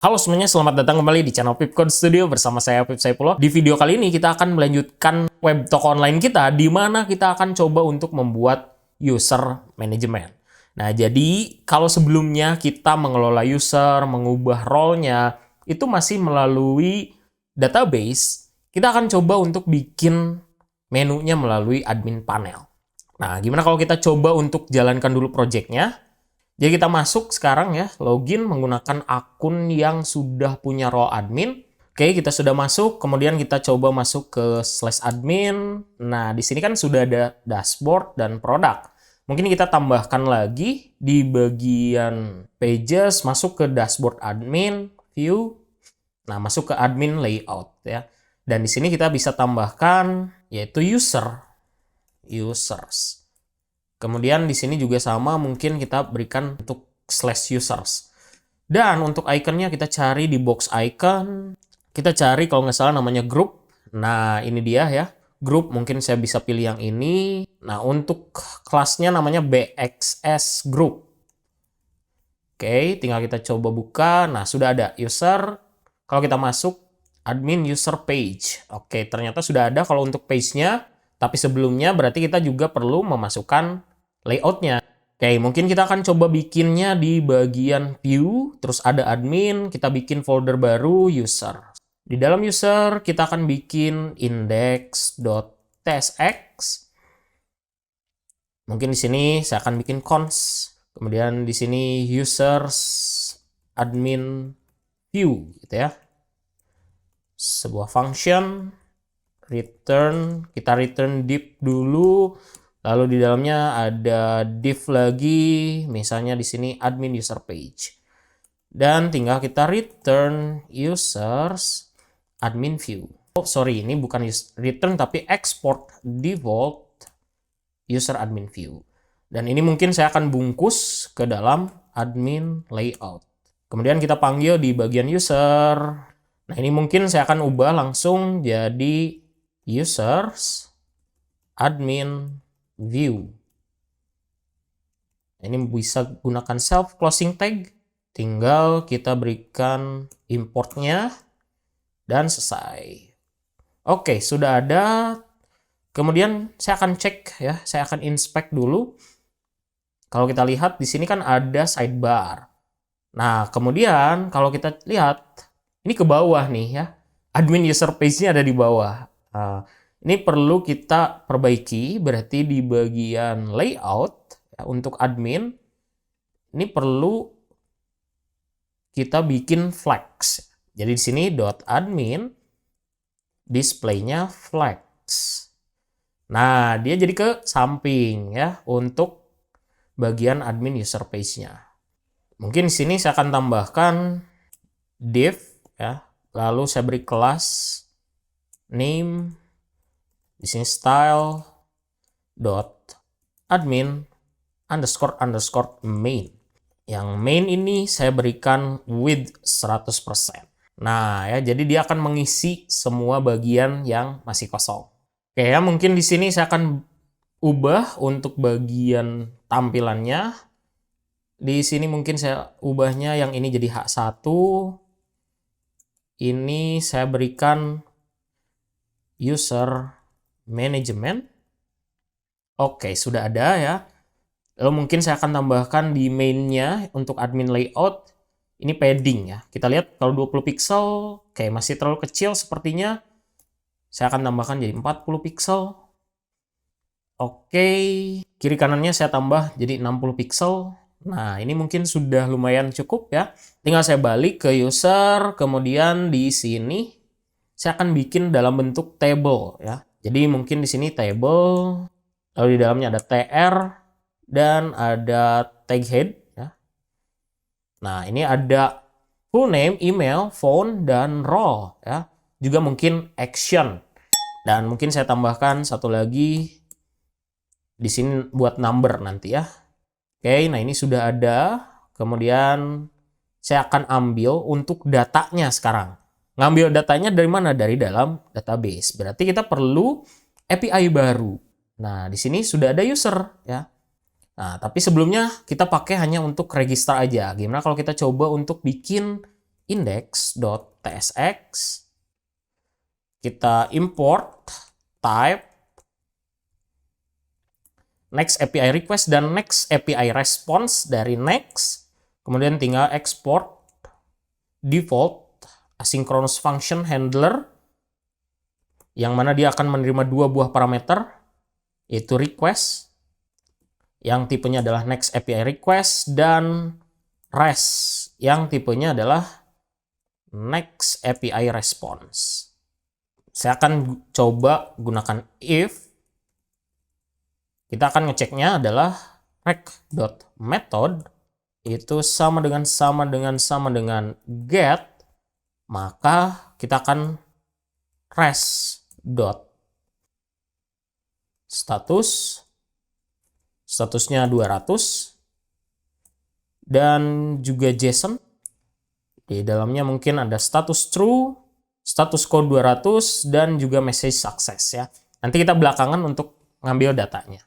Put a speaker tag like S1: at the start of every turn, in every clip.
S1: Halo semuanya, selamat datang kembali di channel Pipcode Studio bersama saya Pip Saipulo. Di video kali ini kita akan melanjutkan web toko online kita, di mana kita akan coba untuk membuat user management. Nah, jadi kalau sebelumnya kita mengelola user, mengubah role-nya, itu masih melalui database, kita akan coba untuk bikin menunya melalui admin panel. Nah, gimana kalau kita coba untuk jalankan dulu project-nya? Jadi kita masuk sekarang ya, login menggunakan akun yang sudah punya role admin. Oke, kita sudah masuk, kemudian kita coba masuk ke /admin. Nah, di sini kan sudah ada dashboard dan produk. Mungkin kita tambahkan lagi di bagian pages, masuk ke dashboard admin, view. Nah, masuk ke admin layout ya. Dan di sini kita bisa tambahkan yaitu users. Kemudian di sini juga sama, mungkin kita berikan untuk /users. Dan untuk ikonnya kita cari di box icon. Kita cari kalau nggak salah namanya group. Nah, ini dia ya. Group, mungkin saya bisa pilih yang ini. Nah, untuk kelasnya namanya BXS Group. Oke, tinggal kita coba buka. Nah, sudah ada user. Kalau kita masuk, admin user page. Oke, ternyata sudah ada kalau untuk page-nya. Tapi sebelumnya berarti kita juga perlu memasukkan layoutnya. Oke, mungkin kita akan coba bikinnya di bagian view, terus ada admin, kita bikin folder baru user. Di dalam user kita akan bikin index.tsx. Mungkin di sini saya akan bikin cons. Kemudian di sini users admin view gitu ya. Sebuah function return, kita return div dulu. Lalu di dalamnya ada div lagi, misalnya di sini admin user page. Dan tinggal kita return users admin view. Oh, sorry, ini bukan return tapi export default user admin view. Dan ini mungkin saya akan bungkus ke dalam admin layout. Kemudian kita panggil di bagian user. Nah, ini mungkin saya akan ubah langsung jadi users admin view. Ini bisa gunakan self closing tag, tinggal kita berikan importnya dan selesai. Oke, sudah ada. Kemudian saya akan cek ya, saya akan inspect dulu. Kalau kita lihat di sini kan ada sidebar. Nah, kemudian kalau kita lihat ini ke bawah nih ya, admin user page-nya ada di bawah. Ini perlu kita perbaiki, berarti di bagian layout ya, untuk admin ini perlu kita bikin flags. Jadi di sini .admin display-nya flags. Nah, dia jadi ke samping ya untuk bagian admin user page-nya. Mungkin di sini saya akan tambahkan div ya, lalu saya beri kelas name. Di sini style dot admin underscore main. Yang main ini saya berikan width 100%. Nah, ya jadi dia akan mengisi semua bagian yang masih kosong. Oke ya, mungkin di sini saya akan ubah untuk bagian tampilannya. Di sini mungkin saya ubahnya yang ini jadi H1. Ini saya berikan user management. Oke, sudah ada ya. Lalu mungkin saya akan tambahkan di main-nya untuk admin layout. Ini padding ya. Kita lihat kalau 20 pixel, oke masih terlalu kecil sepertinya. Saya akan tambahkan jadi 40 pixel. Oke, kiri kanannya saya tambah jadi 60 pixel. Nah, ini mungkin sudah lumayan cukup ya. Tinggal saya balik ke user, kemudian di sini saya akan bikin dalam bentuk table ya. Jadi mungkin di sini table, lalu di dalamnya ada tr dan ada tag head ya. Nah, ini ada full name, email, phone dan role ya. Juga mungkin action. Dan mungkin saya tambahkan satu lagi di sini buat number nanti ya. Oke, nah ini sudah ada. Kemudian saya akan ambil untuk datanya sekarang. Ngambil datanya dari mana? Dari dalam database. Berarti kita perlu API baru. Nah, di sini sudah ada user ya. Nah, tapi sebelumnya kita pakai hanya untuk register aja. Gimana kalau kita coba untuk bikin index.tsx, kita import type next API request dan next API response dari next, kemudian tinggal export default asynchronous function handler yang mana dia akan menerima dua buah parameter, yaitu request yang tipenya adalah next API request dan REST yang tipenya adalah next API response. Saya akan coba gunakan if. Kita akan ngeceknya adalah rec.method itu sama dengan get, maka kita akan statusnya 200 dan juga JSON. Di dalamnya mungkin ada status true, status code 200 dan juga message success ya. Nanti kita belakangan untuk ngambil datanya.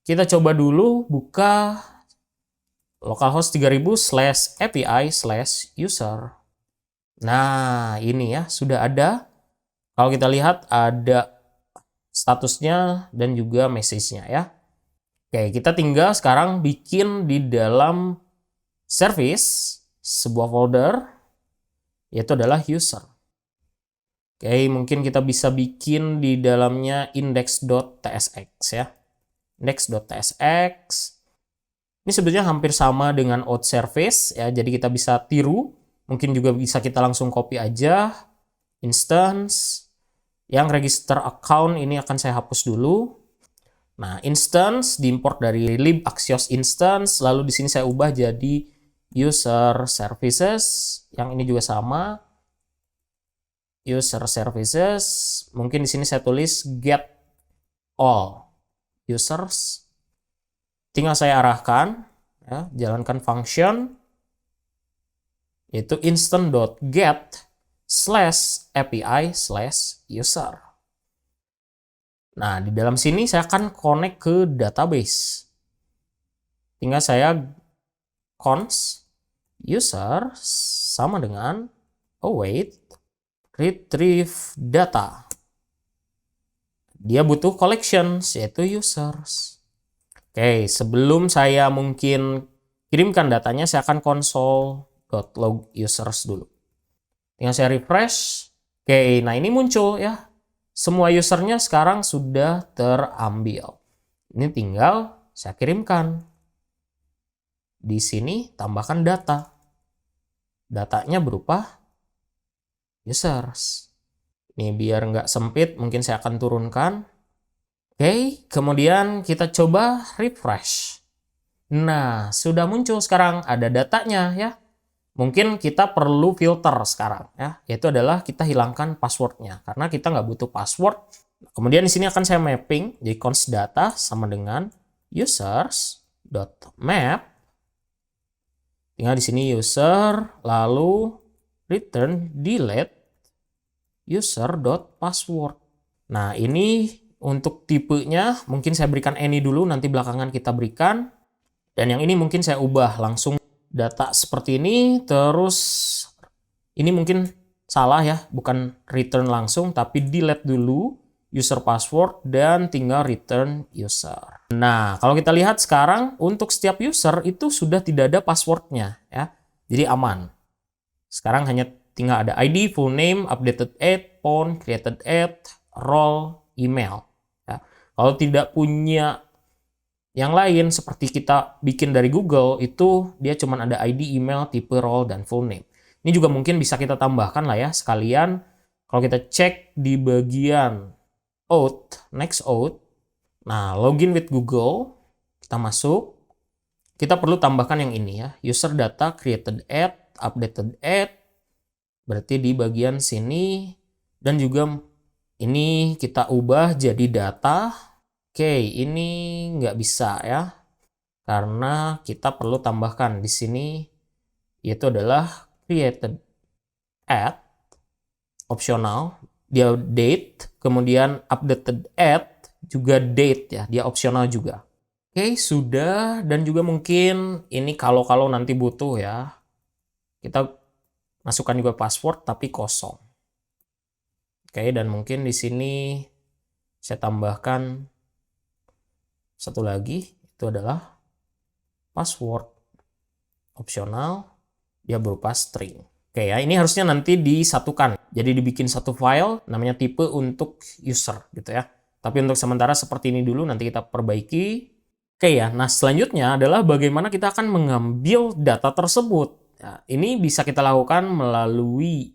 S1: Kita coba dulu buka localhost 3000/API/user. Nah, ini ya sudah ada. Kalau kita lihat ada statusnya dan juga message-nya ya. Oke, kita tinggal sekarang bikin di dalam service sebuah folder, yaitu adalah user. Oke, mungkin kita bisa bikin di dalamnya index.tsx ya. Index.tsx. Ini sebenarnya hampir sama dengan out service ya, jadi kita bisa tiru. Mungkin juga bisa kita langsung copy aja. Instance. Yang register account ini akan saya hapus dulu. Nah, instance diimport dari lib axios instance, lalu di sini saya ubah jadi user services. Yang ini juga sama. User services. Mungkin di sini saya tulis get all users. Tinggal saya arahkan, ya, jalankan function, yaitu instant.get/API/user. Nah, di dalam sini saya akan connect ke database. Tinggal saya const user sama dengan await retrieve data. Dia butuh collections, yaitu users. Oke, sebelum saya mungkin kirimkan datanya, saya akan console.log users dulu. Tinggal saya refresh. Oke, nah ini muncul ya. Semua usernya sekarang sudah terambil. Ini tinggal saya kirimkan. Di sini tambahkan data. Datanya berupa users. Ini biar nggak sempit, mungkin saya akan turunkan. Oke, kemudian kita coba refresh. Nah, sudah muncul sekarang ada datanya ya. Mungkin kita perlu filter sekarang ya, yaitu adalah kita hilangkan passwordnya karena kita nggak butuh password. Kemudian di sini akan saya mapping jadi const data sama dengan users.map. Tinggal di sini user, lalu return delete user.password. Nah, ini untuk tipenya mungkin saya berikan any dulu, nanti belakangan kita berikan. Dan yang ini mungkin saya ubah langsung data seperti ini, terus ini mungkin salah ya, bukan return langsung, tapi delete dulu user password dan tinggal return user. Nah, kalau kita lihat sekarang untuk setiap user itu sudah tidak ada passwordnya ya, jadi aman. Sekarang hanya tinggal ada ID, full name, updated age, phone, created age, role, email. Ya. Kalau tidak punya yang lain seperti kita bikin dari Google, itu dia cuma ada ID, email, tipe, role, dan full name. Ini juga mungkin bisa kita tambahkan lah ya sekalian. Kalau kita cek di bagian auth, next auth. Nah, login with Google, kita masuk. Kita perlu tambahkan yang ini ya, user data, created at, updated at. Berarti di bagian sini. Dan juga ini kita ubah jadi data. Oke, ini nggak bisa ya, karena kita perlu tambahkan di sini, yaitu adalah created at, opsional, dia date, kemudian updated at, juga date ya, dia opsional juga. Oke, sudah, dan juga mungkin ini kalau nanti butuh ya, kita masukkan juga password tapi kosong. Oke, dan mungkin di sini saya tambahkan satu lagi, itu adalah password opsional, dia berupa string. Oke ya, ini harusnya nanti disatukan. Jadi dibikin satu file, namanya tipe untuk user gitu ya. Tapi untuk sementara seperti ini dulu, nanti kita perbaiki. Oke ya, nah selanjutnya adalah bagaimana kita akan mengambil data tersebut. Nah, ini bisa kita lakukan melalui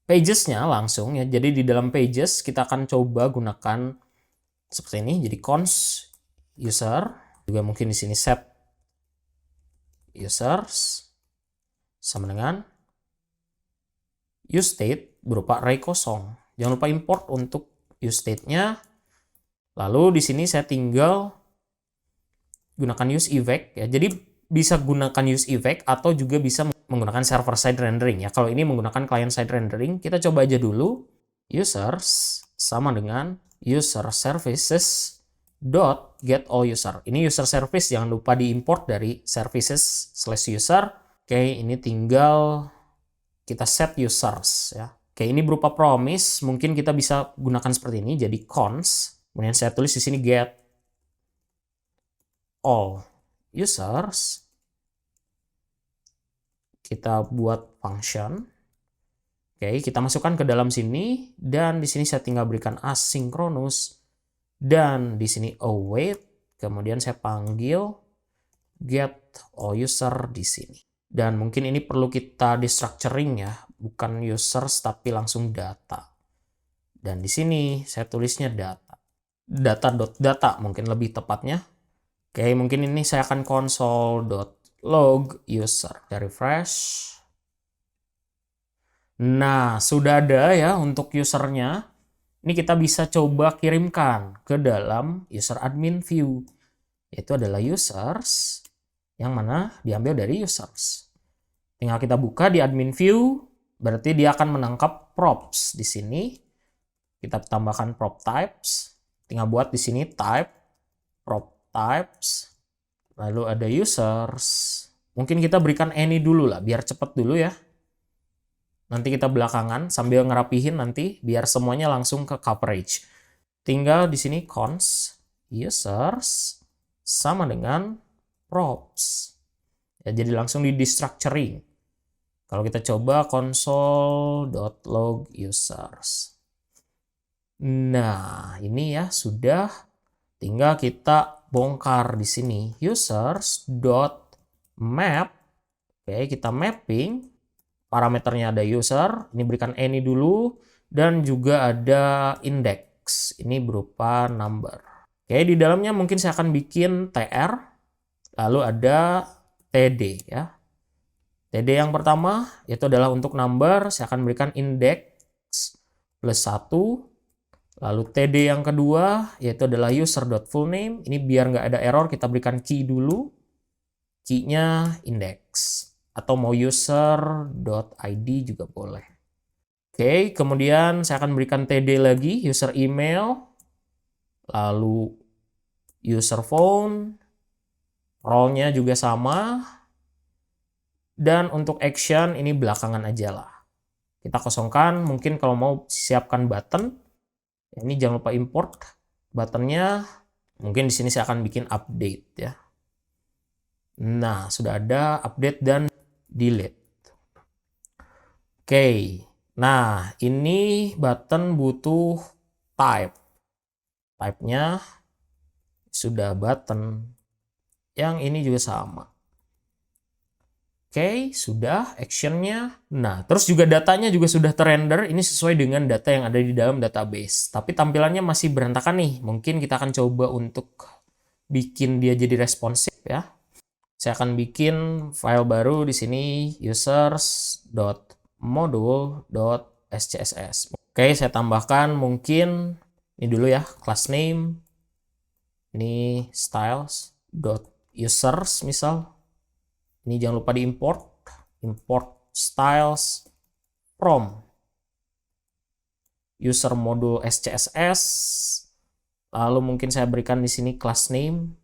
S1: pages-nya langsung ya. Jadi di dalam pages kita akan coba gunakan seperti ini. Jadi cons user, juga mungkin di sini set users sama dengan useState berupa array kosong. Jangan lupa import untuk useState-nya. Lalu di sini saya tinggal gunakan useEffect ya. Jadi bisa gunakan useEffect atau juga bisa menggunakan server side rendering ya. Kalau ini menggunakan client side rendering, kita coba aja dulu. Users sama dengan user services get all user. Ini user service, jangan lupa diimport dari services/user. Oke, ini tinggal kita set users ya. Oke, ini berupa promise, mungkin kita bisa gunakan seperti ini, jadi cons. Kemudian saya tulis di sini get all users. Kita buat function. Oke, kita masukkan ke dalam sini, dan di sini saya tinggal berikan asynchronous, dan di sini await, kemudian saya panggil get all user di sini. Dan mungkin ini perlu kita destructuring ya, bukan users tapi langsung data. Dan di sini saya tulisnya data. Data.data mungkin lebih tepatnya. Oke, mungkin ini saya akan console.log user. Saya refresh. Nah, sudah ada ya untuk usernya. Ini kita bisa coba kirimkan ke dalam user admin view. Yaitu adalah users, yang mana diambil dari users. Tinggal kita buka di admin view, berarti dia akan menangkap props di sini. Kita tambahkan prop types. Tinggal buat di sini type, prop types. Lalu ada users. Mungkin kita berikan any dulu lah, biar cepet dulu ya. Nanti kita belakangan sambil ngerapihin nanti biar semuanya langsung ke coverage. Tinggal di sini cons users sama dengan props. Ya, jadi langsung di destructuring. Kalau kita coba console.log users. Nah, ini ya sudah, tinggal kita bongkar di sini users.map. Oke, kita mapping. Parameternya ada user, ini berikan any dulu, dan juga ada index, ini berupa number. Oke, di dalamnya mungkin saya akan bikin tr, lalu ada td ya. Td yang pertama itu adalah untuk number, saya akan berikan index plus 1, lalu td yang kedua yaitu adalah user.fullname, ini biar nggak ada error kita berikan key dulu, key-nya index. Atau mau user.id juga boleh. Oke, kemudian saya akan berikan td lagi, user email, lalu user phone, role-nya juga sama, dan untuk action ini belakangan aja lah. Kita kosongkan, mungkin kalau mau siapkan button, ini jangan lupa import buttonnya, mungkin di sini saya akan bikin update ya. Nah, sudah ada update dan delete. Oke, nah ini button butuh type. Type-nya sudah button. Yang ini juga sama. Oke, sudah action-nya. Nah, terus juga datanya juga sudah terrender. Ini sesuai dengan data yang ada di dalam database. Tapi tampilannya masih berantakan nih. Mungkin kita akan coba untuk bikin dia jadi responsif ya. Saya akan bikin file baru di sini users.module.scss. Oke, saya tambahkan mungkin ini dulu ya, class name. Ini styles.users misal. Ini jangan lupa diimport. Import styles from user module SCSS. Lalu mungkin saya berikan di sini class name.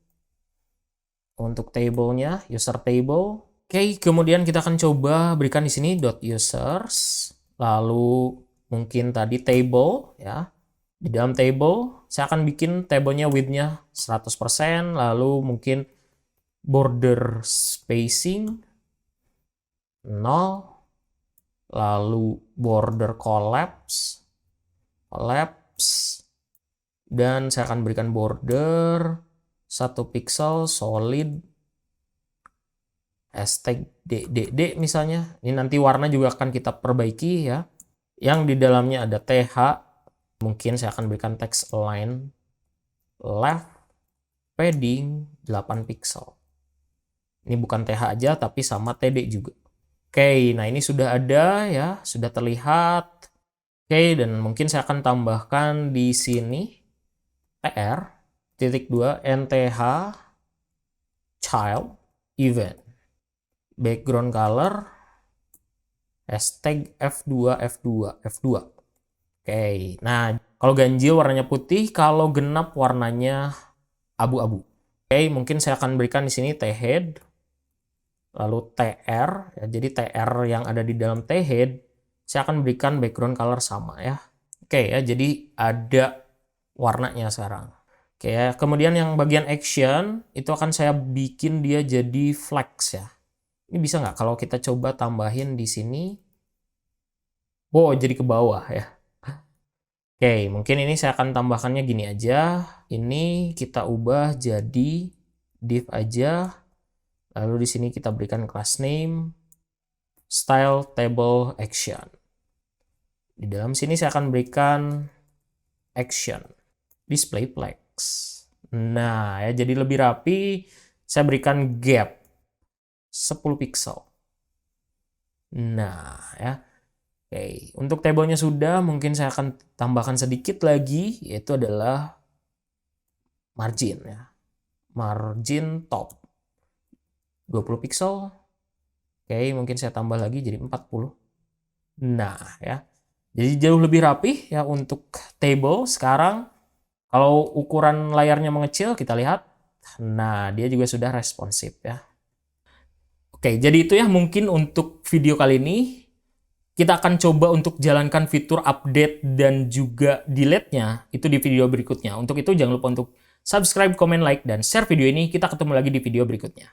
S1: Untuk table-nya, user table, Oke, kemudian kita akan coba berikan di sini .users, lalu mungkin tadi table ya. Di dalam table saya akan bikin tabelnya width-nya 100%, lalu mungkin border spacing 0, lalu border collapse, dan saya akan berikan border 1 pixel solid hashtag DDD misalnya. Ini nanti warna juga akan kita perbaiki ya. Yang di dalamnya ada TH, mungkin saya akan berikan text align left padding 8 pixel. Ini bukan TH aja tapi sama TD juga. Oke, nah ini sudah ada ya, sudah terlihat. Oke, dan mungkin saya akan tambahkan di sini TR.2 NTH child event. Background color hashtag F2. Oke, nah kalau ganjil warnanya putih, kalau genap warnanya abu-abu. Oke, mungkin saya akan berikan di sini T-head, lalu TR, ya, jadi TR yang ada di dalam T-head, saya akan berikan background color sama ya. Oke ya, jadi ada warnanya sekarang. Oke ya, kemudian yang bagian action, itu akan saya bikin dia jadi flex ya. Ini bisa nggak kalau kita coba tambahin di sini? Oh, jadi ke bawah ya. Oke, mungkin ini saya akan tambahkannya gini aja. Ini kita ubah jadi div aja. Lalu di sini kita berikan class name style table action. Di dalam sini saya akan berikan action display flex. Nah, ya jadi lebih rapi. Saya berikan gap 10 pixel. Nah, ya. Oke, untuk tabelnya sudah, mungkin saya akan tambahkan sedikit lagi, yaitu adalah margin ya. Margin top 20 pixel. Oke, mungkin saya tambah lagi jadi 40. Nah, ya. Jadi jauh lebih rapi ya untuk table sekarang. Kalau ukuran layarnya mengecil, kita lihat. Nah, dia juga sudah responsif ya. Oke, jadi itu ya mungkin untuk video kali ini. Kita akan coba untuk jalankan fitur update dan juga delete-nya itu di video berikutnya. Untuk itu jangan lupa untuk subscribe, comment, like, dan share video ini. Kita ketemu lagi di video berikutnya.